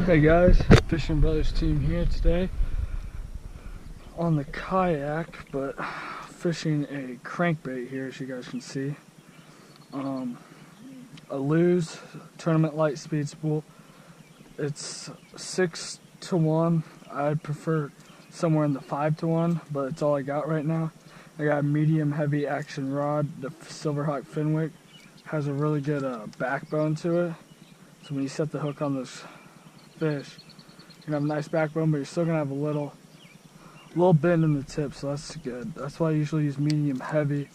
Hey guys, Fishing Brothers team here today on the kayak, but fishing a crankbait here, as you guys can see. A Lew's tournament light speed spool. It's 6 to 1. I'd prefer somewhere in the 5 to 1, but it's all I got right now. I got a medium heavy action rod. The Silverhawk Fenwick has a really good backbone to it. So when you set the hook on this fish, you're gonna have a nice backbone, but you're still gonna have a little bend in the tip, so that's good. That's why I usually use medium heavy,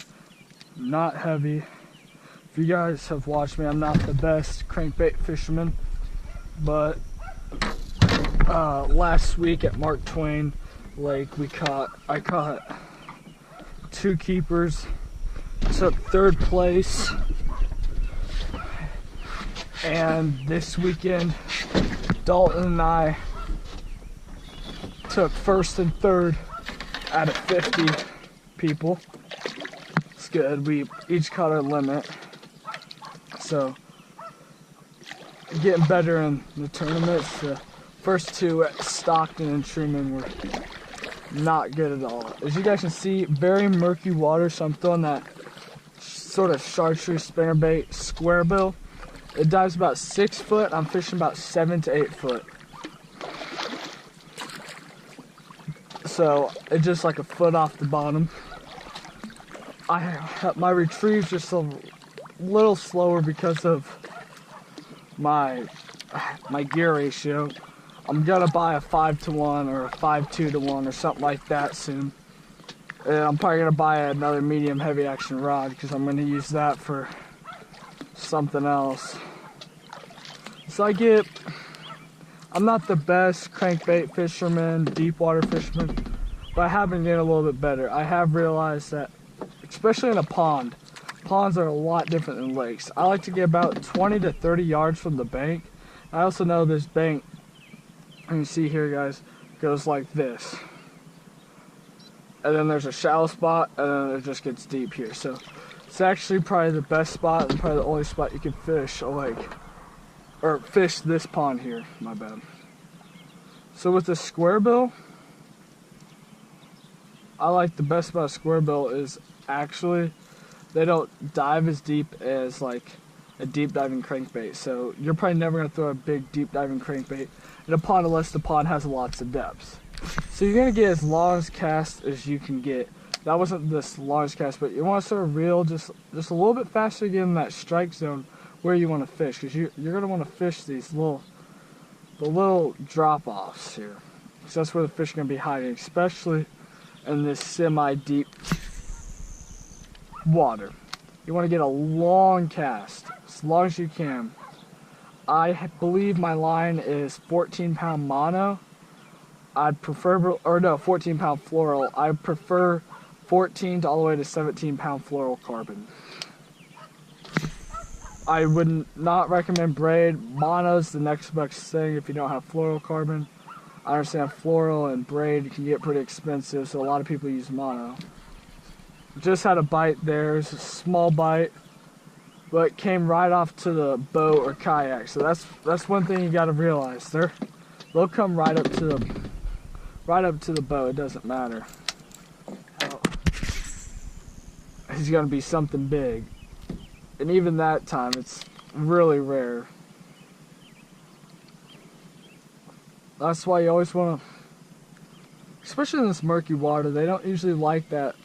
not heavy. If you guys have watched me, I'm not the best crankbait fisherman, but last week at Mark Twain Lake, I caught 2 keepers, took 3rd place, and this weekend Dalton and I took 1st and 3rd out of 50 people. It's good. We each caught our limit. So, getting better in the tournaments. The first 2 at Stockton and Truman were not good at all. As you guys can see, very murky water, so I'm throwing that sort of chartreuse spinnerbait square bill. It dives about 6 foot. I'm fishing about 7 to 8 foot. So it's just like a foot off the bottom. My retrieve's just a little slower because of my gear ratio. I'm gonna buy a 5 to 1 or a 5-2 to 1 or something like that soon. And I'm probably gonna buy another medium heavy action rod because I'm gonna use that for something else. So I'm not the best crankbait fisherman, deep water fisherman, but I have been getting a little bit better. I have realized that, especially in a pond, ponds are a lot different than lakes. I like to get about 20 to 30 yards from the bank. I also know this bank, you can see here guys, goes like this. And then there's a shallow spot, and then it just gets deep here. So it's actually probably the best spot and probably the only spot you can fish a lake. Or fish this pond here, my bad. So with the square bill, I like the best about a square bill is actually they don't dive as deep as like a deep diving crankbait. So you're probably never gonna throw a big deep diving crankbait in a pond unless the pond has lots of depths. So you're gonna get as long as cast as you can get. That wasn't this longest cast, but you want to sort of reel just a little bit faster to get in that strike zone where you want to fish, because you're going to want to fish these little drop-offs here. So that's where the fish are going to be hiding, especially in this semi-deep water. You want to get a long cast, as long as you can. I believe my line is 14-pound mono. I'd prefer, or no, 14-pound floral. I prefer 14 to all the way to 17-pound floral carbon. I would not recommend braid. Mono's the next best thing if you don't have floral carbon. I understand floral and braid can get pretty expensive, so a lot of people use mono. Just had a bite there. It's a small bite, but came right off to the boat or kayak. So that's one thing you got to realize. They'll come right up to the boat. It doesn't matter. He's gonna be something big. And even that time, it's really rare. That's why you always want to, especially in this murky water, they don't usually like that.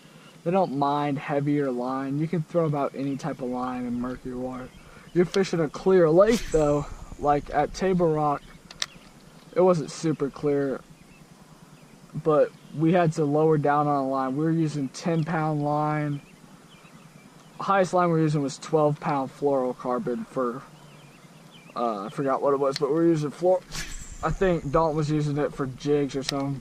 They don't mind heavier line. You can throw about any type of line in murky water. You're fishing a clear lake though, like at Table Rock, it wasn't super clear, but we had to lower down on a line. We were using 10-pound line. Highest line we were using was 12-pound floral carbon for, I forgot what it was, but we were using I think Dalton was using it for jigs or something.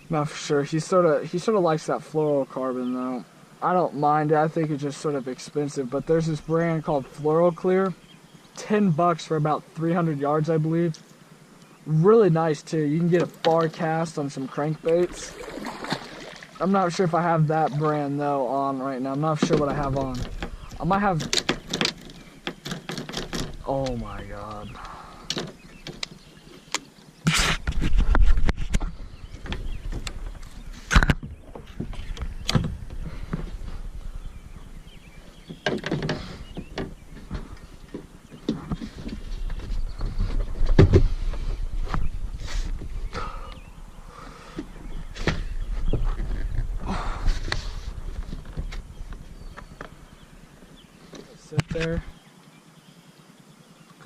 Not for sure. He sort of likes that floral carbon though. I don't mind it. I think it's just sort of expensive, but there's this brand called Floral Clear. $10 for about 300 yards, I believe. Really nice too. You can get a far cast on some crankbaits. I'm not sure if I have that brand though on right now. I'm not sure what I have on. I might have... Oh my god.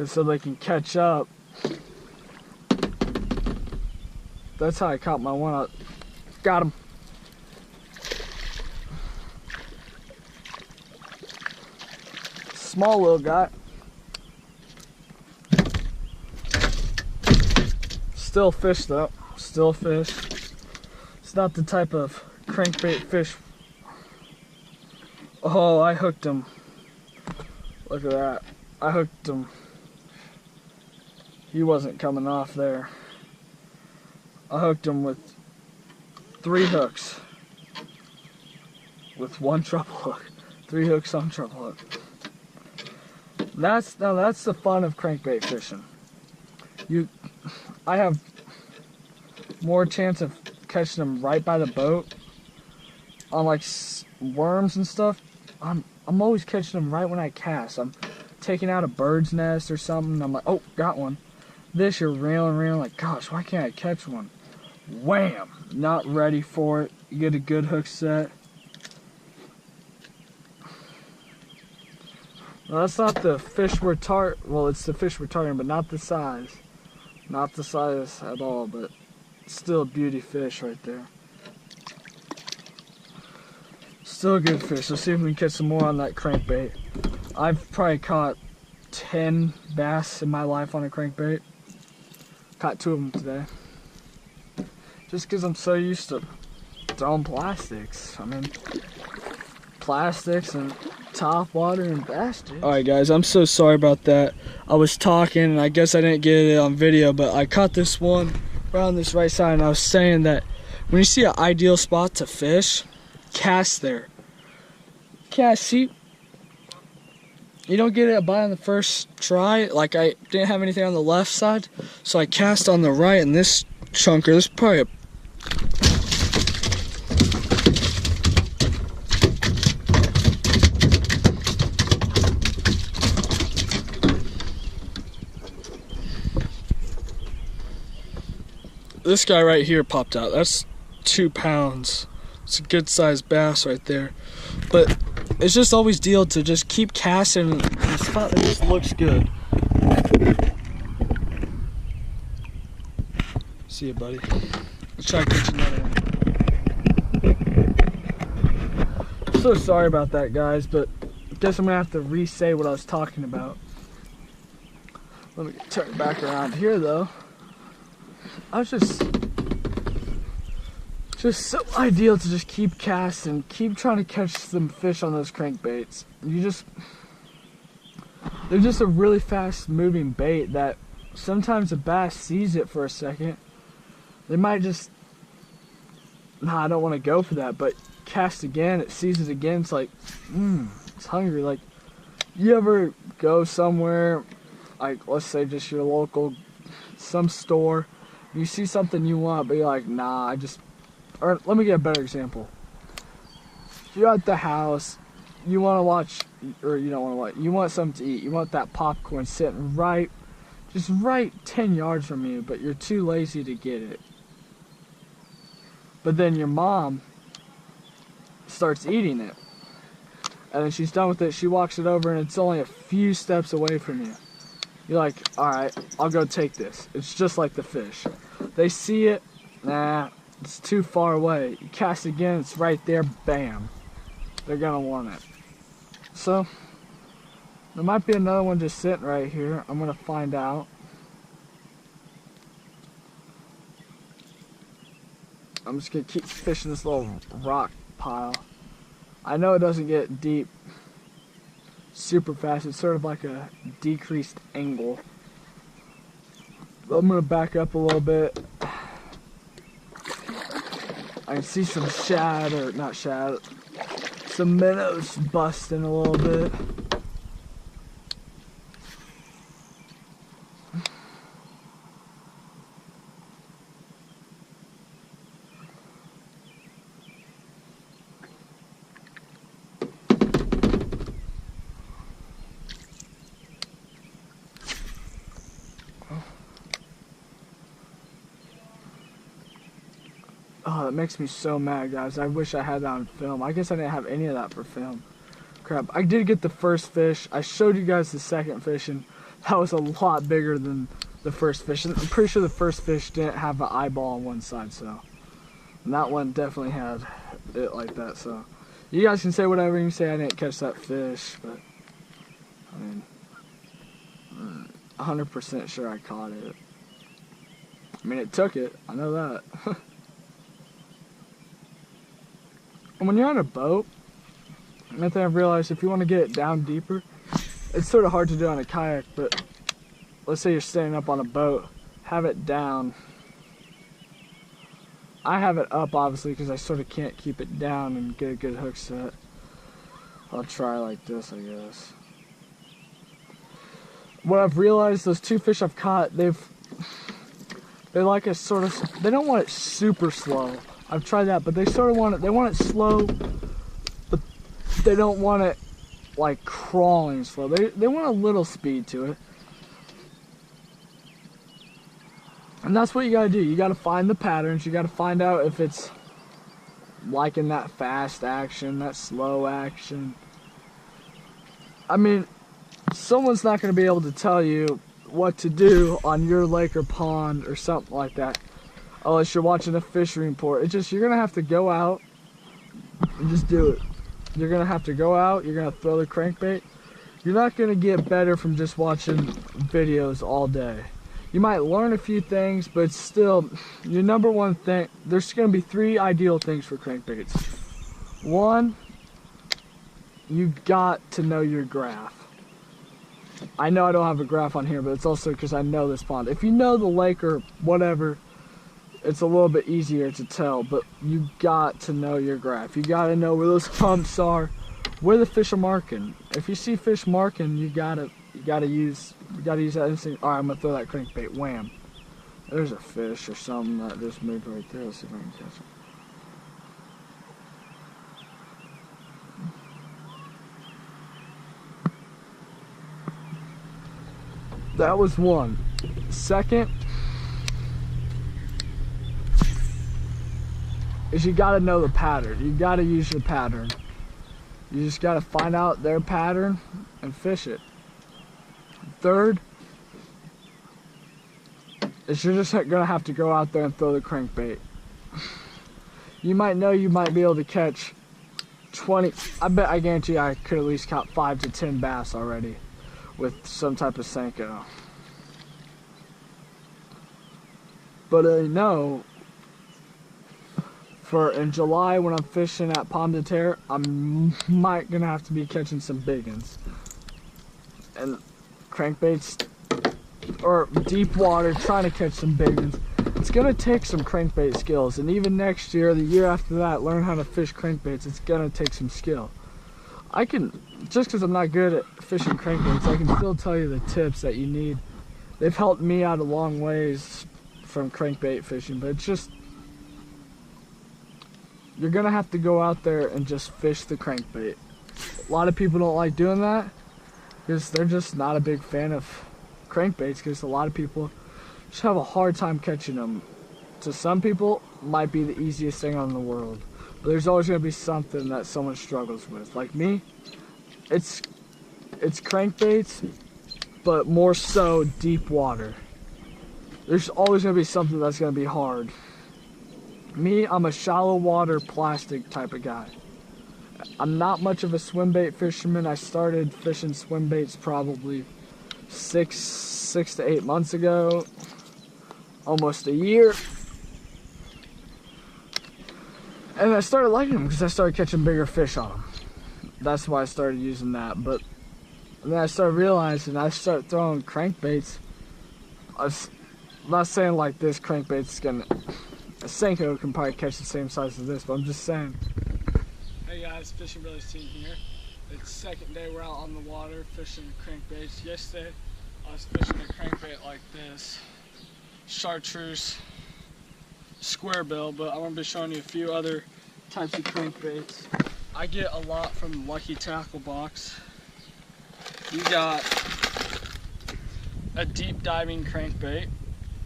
so they can catch up. That's how I caught my one out. Got him. Small little guy. Still fish though. Still fish. It's not the type of crankbait fish. Oh, I hooked him. Look at that. I hooked him. He wasn't coming off there. I hooked him with 3 hooks. With 1 treble hook. 3 hooks on treble hook. That's the fun of crankbait fishing. I have more chance of catching them right by the boat on like worms and stuff. I'm always catching them right when I cast. I'm taking out a bird's nest or something. I'm like, oh, got one. This, you're reeling, like, gosh, why can't I catch one? Wham! Not ready for it. You get a good hook set. Well, that's not the fish we're well, it's the fish we're targeting, but not the size. Not the size at all, but still a beauty fish right there. Still a good fish. Let's see if we can catch some more on that crankbait. I've probably caught 10 bass in my life on a crankbait. Caught 2 of them today. Just because I'm so used to throwing plastics. I mean, plastics and top water and bass. Alright guys, I'm so sorry about that. I was talking and I guess I didn't get it on video, but I caught this one around this right side, and I was saying that when you see an ideal spot to fish, cast there. Cast, see, you don't get it a bite on the first try. Like, I didn't have anything on the left side, so I cast on the right, and this chunker, this is probably a this guy right here popped out. That's 2 pounds. It's a good sized bass right there. But it's just always deal to just keep casting in a spot that just looks good. See you, buddy. Let's try to catch another one. I'm so sorry about that, guys, but I guess I'm gonna have to re-say what I was talking about. Let me turn it back around here though. I was just so ideal to just keep casting, keep trying to catch some fish on those crankbaits. They're just a really fast moving bait that sometimes a bass sees it for a second. They might just, nah, I don't want to go for that, but cast again, it sees it again, it's like, it's hungry. Like, you ever go somewhere, like, let's say just your local, some store, you see something you want, but you're like, nah, or let me get a better example. You're at the house, you want to watch, or you don't want to watch, you want something to eat, you want that popcorn sitting just right 10 yards from you, but you're too lazy to get it. But then your mom starts eating it, and then she's done with it, she walks it over, and it's only a few steps away from you. You're like, alright, I'll go take this. It's just like the fish. They see it, nah, it's too far away. You cast again, it's right there, bam. They're gonna want it. So, there might be another one just sitting right here. I'm gonna find out. I'm just gonna keep fishing this little rock pile. I know it doesn't get deep super fast. It's sort of like a decreased angle. But I'm gonna back up a little bit. I can see some shad, or not shad, some minnows busting a little bit. Oh, that makes me so mad, guys. I wish I had that on film. I guess I didn't have any of that for film. Crap. I did get the first fish. I showed you guys the second fish, and That was a lot bigger than the first fish. I'm pretty sure the first fish didn't have an eyeball on one side, so. And that one definitely had it like that, so. You guys can say whatever you say, I didn't catch that fish, but I mean, 100% sure I caught it. I mean, it took it, I know that. And when you're on a boat, one thing I've realized, if you want to get it down deeper, it's sort of hard to do on a kayak, but let's say you're standing up on a boat, have it down. I have it up, obviously, because I sort of can't keep it down and get a good hook set. I'll try like this, I guess. What I've realized, those two fish I've caught, they like a sort of, they don't want it super slow. I've tried that, but they sort of want it, they want it slow, but they don't want it like crawling slow. They want a little speed to it. And that's what you gotta do. You gotta find the patterns. You gotta find out if it's liking that fast action, that slow action. I mean, someone's not gonna be able to tell you what to do on your lake or pond or something like that, unless you're watching a fishing report. It's just, you're gonna have to go out and just do it. You're gonna have to go out, you're gonna throw the crankbait. You're not gonna get better from just watching videos all day. You might learn a few things, but still, your number one thing, there's gonna be 3 ideal things for crankbaits. 1, you got to know your graph. I know I don't have a graph on here, but it's also because I know this pond. If you know the lake or whatever, it's a little bit easier to tell, but you got to know your graph. You got to know where those humps are, where the fish are marking. If you see fish marking, you gotta use that instinct. All right, I'm gonna throw that crankbait. Wham! There's a fish or something that just moved right there. Let's see if I can catch it. That was one. Second is you gotta know the pattern. You gotta use your pattern. You just gotta find out their pattern and fish it. Third is you're just gonna have to go out there and throw the crankbait. You might know you might be able to catch 20, I guarantee I could at least caught 5 to 10 bass already with some type of Senko. But I know for in July when I'm fishing at Pomme de Terre, I'm might gonna have to be catching some big ones. And crankbaits, or deep water, trying to catch some big ones. It's gonna take some crankbait skills, and even next year, the year after that, learn how to fish crankbaits. It's gonna take some skill. I can, just because I'm not good at fishing crankbaits, I can still tell you the tips that you need. They've helped me out a long ways from crankbait fishing, but it's just, you're gonna have to go out there and just fish the crankbait. A lot of people don't like doing that because they're just not a big fan of crankbaits, because a lot of people just have a hard time catching them. To some people, it might be the easiest thing on the world. But there's always going to be something that someone struggles with. Like me, it's crankbaits, but more so deep water. There's always going to be something that's going to be hard. Me, I'm a shallow water plastic type of guy. I'm not much of a swim bait fisherman. I started fishing swim baits probably six to 8 months ago, almost a year. And I started liking them because I started catching bigger fish on them. That's why I started using that. But then I started realizing, I started throwing crankbaits. I'm not saying like this crankbait's gonna, a Senko can probably catch the same size as this, but I'm just saying. Hey guys, Fishing Brothers team here. It's second day we're out on the water fishing crankbaits. Yesterday I was fishing a crankbait like this, chartreuse square bill, but I'm going to be showing you a few other types of crankbaits. I get a lot from Lucky Tackle Box. You got a deep diving crankbait.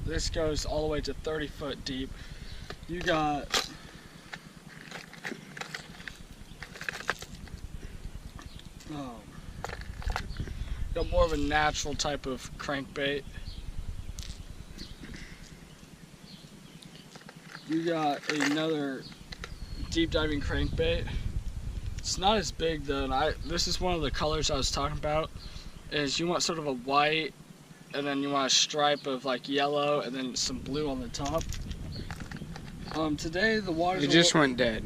This goes all the way to 30 foot deep. You got Got more of a natural type of crankbait. We got another deep diving crankbait. It's not as big though, and this is one of the colors I was talking about. Is you want sort of a white, and then you want a stripe of like yellow, and then some blue on the top. Today the water. It just went dead.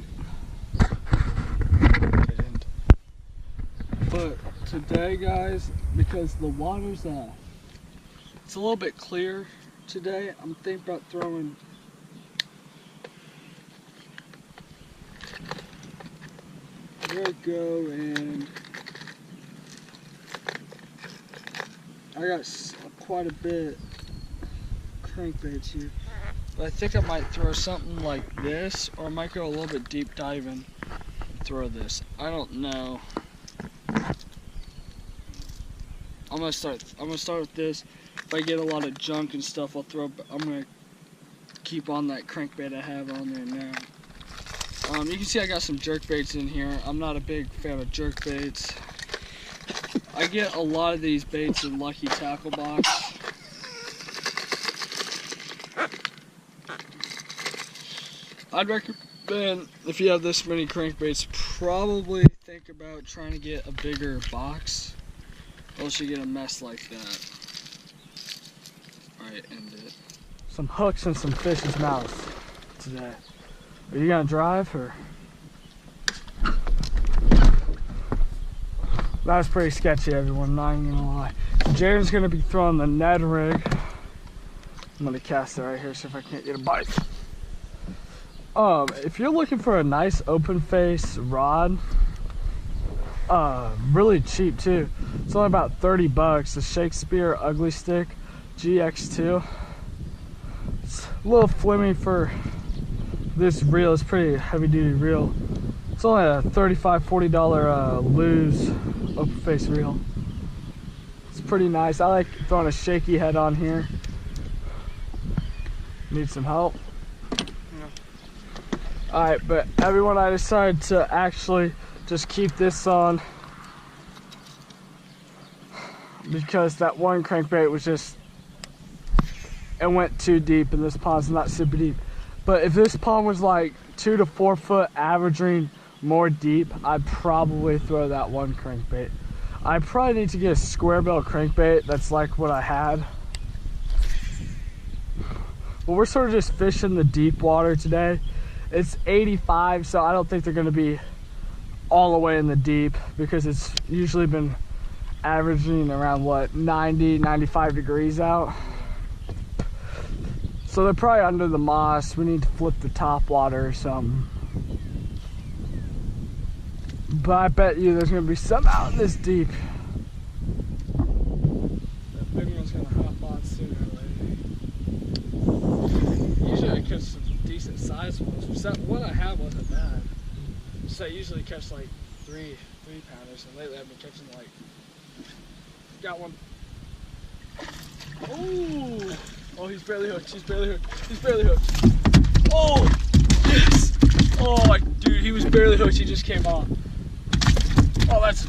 But today, guys, because the water's it's a little bit clear today, I'm thinking about throwing. There we go, and I got quite a bit crankbaits here. But I think I might throw something like this, or I might go a little bit deep diving and throw this. I don't know. I'm gonna start with this. If I get a lot of junk and stuff, I'm gonna keep on that crankbait I have on there now. You can see I got some jerk baits in here. I'm not a big fan of jerk baits. I get a lot of these baits in Lucky Tackle Box. I'd recommend, if you have this many crankbaits, probably think about trying to get a bigger box, or else you get a mess like that. Alright, end it. Some hooks and some fish's mouths today. Are you gonna drive, or? That was pretty sketchy, everyone, not even gonna lie. Jared's gonna be throwing the Ned rig. I'm gonna cast it right here, see if I can't get a bite. If you're looking for a nice open face rod, really cheap too. It's only about 30 bucks. The Shakespeare Ugly Stick GX2. It's a little flimmy for this reel. It's pretty heavy duty reel. It's only a $35, $40 Lose open face reel. It's pretty nice. I like throwing a shaky head on here. Need some help? Alright, but everyone, I decided to actually just keep this on because that one crankbait was just, it went too deep, and this pond's not super deep. But if this pond was like 2 to 4 foot, averaging more deep, I'd probably throw that one crankbait. I probably need to get a square bill crankbait that's like what I had. But we're sort of just fishing the deep water today. It's 85, so I don't think they're going to be all the way in the deep, because it's usually been averaging around, what, 90, 95 degrees out. So they're probably under the moss. We need to flip the top water or something. But I bet you there's going to be some out this deep. That big one's going to hop on sooner or later. Usually I catch some decent sized ones. That one I had wasn't bad. So I usually catch like three pounders, and lately I've been catching like, got one. Oh! Oh, he's barely hooked. He's barely hooked. He's barely hooked. Oh! Yes! Oh, my dude, he was barely hooked. He just came on. Oh, that's.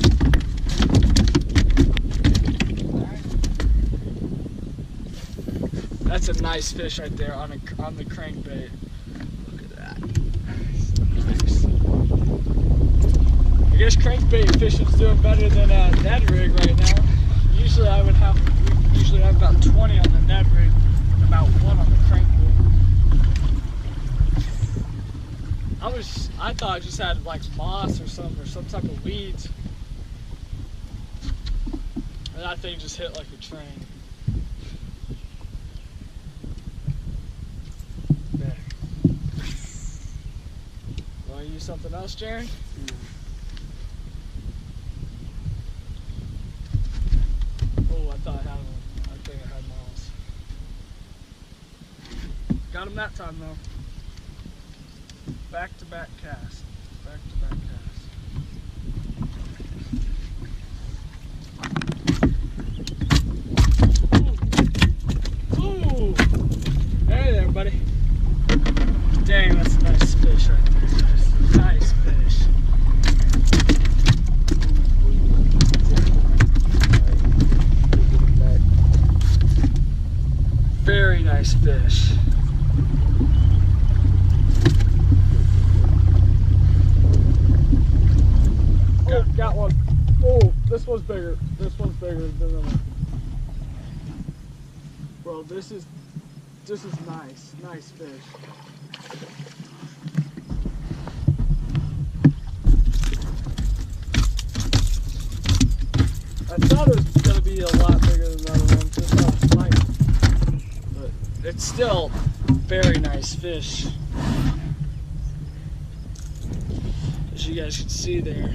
That's a nice fish right there on the crankbait. Look at that. Nice. I guess crankbait fishing's doing better than Ned rig right now. Usually we usually have about 20 on the Ned rig, and about 1 on the crankbait. I thought I just had like moss or some type of weeds, and that thing just hit like a train. There. Want to use something else, Jared? Oh, I thought I had one. I think I had moss. Got him that time though. Back-to-back cast. Back-to-back cast. Ooh. Ooh. Hey there, buddy. Dang, that's a nice fish right there, guys. Nice fish. Very nice fish. Oh, got one. Oh, this one's bigger. This one's bigger than the other. Bro, this is nice. Nice fish. I thought it was gonna be a lot bigger than the other one, just off the light. But it's still very nice fish. As you guys can see there.